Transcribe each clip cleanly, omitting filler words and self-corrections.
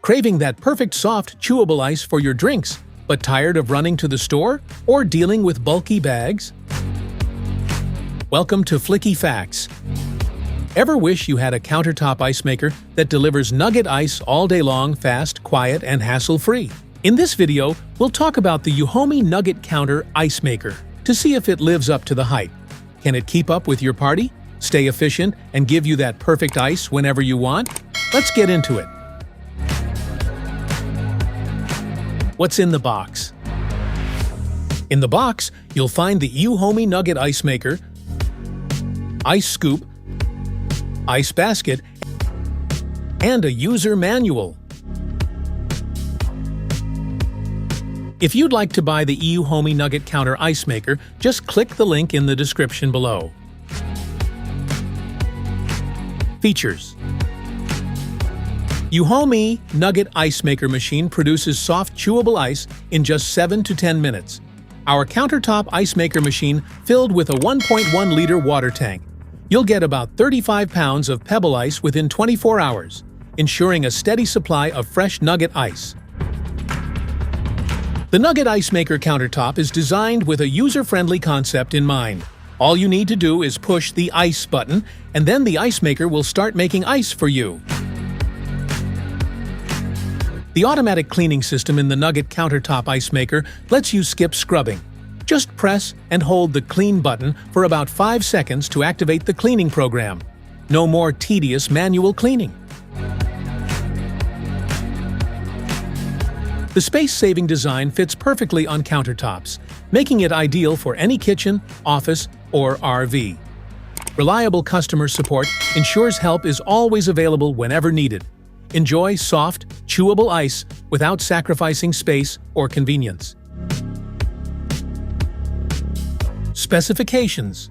Craving that perfect soft, chewable ice for your drinks, but tired of running to the store or dealing with bulky bags? Welcome to Flicky Facts. Ever wish you had a countertop ice maker that delivers nugget ice all day long, fast, quiet, and hassle-free? In this video, we'll talk about the EUHOMY Nugget Counter Ice Maker to see if it lives up to the hype. Can it keep up with your party, stay efficient, and give you that perfect ice whenever you want? Let's get into it. What's in the box? In the box, you'll find the EUHOMY Nugget Ice Maker, ice scoop, ice basket, and a user manual. If you'd like to buy the EUHOMY Nugget Counter Ice Maker, just click the link in the description below. Features: EUHOMY Nugget Ice Maker machine produces soft, chewable ice in just 7 to 10 minutes. Our countertop ice maker machine filled with a 1.1-liter water tank. You'll get about 35 pounds of pebble ice within 24 hours, ensuring a steady supply of fresh nugget ice. The Nugget Ice Maker countertop is designed with a user-friendly concept in mind. All you need to do is push the ice button, and then the ice maker will start making ice for you. The automatic cleaning system in the Nugget countertop ice maker lets you skip scrubbing. Just press and hold the clean button for about 5 seconds to activate the cleaning program. No more tedious manual cleaning. The space-saving design fits perfectly on countertops, making it ideal for any kitchen, office, or RV. Reliable customer support ensures help is always available whenever needed. Enjoy soft, chewable ice without sacrificing space or convenience. Specifications: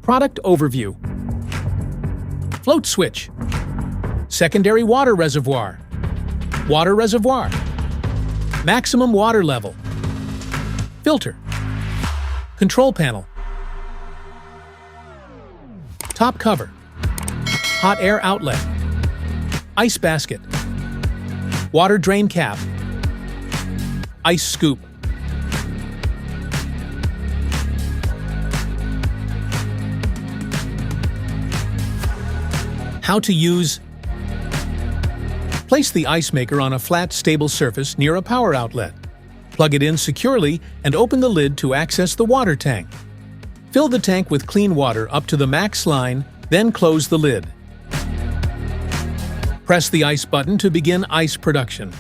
Product overview. Float switch. Secondary water reservoir. Water reservoir. Maximum water level. Filter. Control panel. Top cover. Hot air outlet. Ice basket. Water drain cap. Ice scoop. How to use: place the ice maker on a flat, stable surface near a power outlet. Plug it in securely and open the lid to access the water tank. Fill the tank with clean water up to the max line, then close the lid. Press the ice button to begin ice production.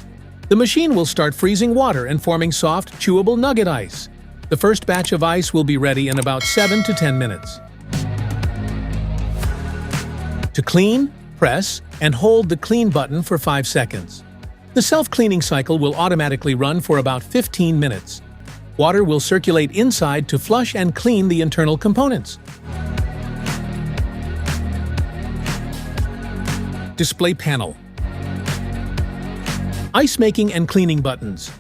The machine will start freezing water and forming soft, chewable nugget ice. The first batch of ice will be ready in about 7 to 10 minutes. To clean, press, and hold the clean button for 5 seconds. The self-cleaning cycle will automatically run for about 15 minutes. Water will circulate inside to flush and clean the internal components. Display panel. Ice making and cleaning buttons.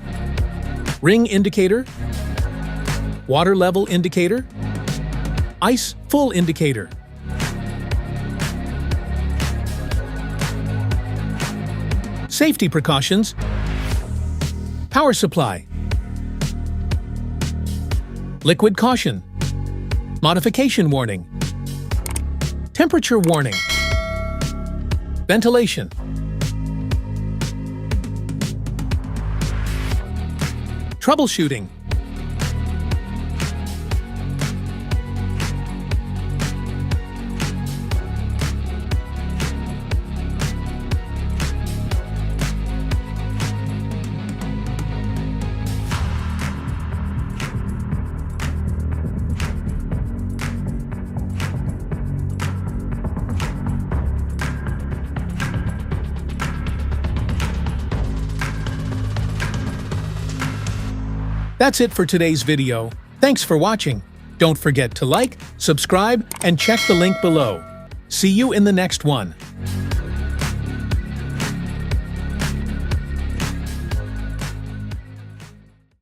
Ring indicator. Water level indicator. Ice full indicator. Safety precautions. Power supply. Liquid caution. Modification warning. Temperature warning. Ventilation. Troubleshooting. That's it for today's video. Thanks for watching. Don't forget to like, subscribe, and check the link below. See you in the next one.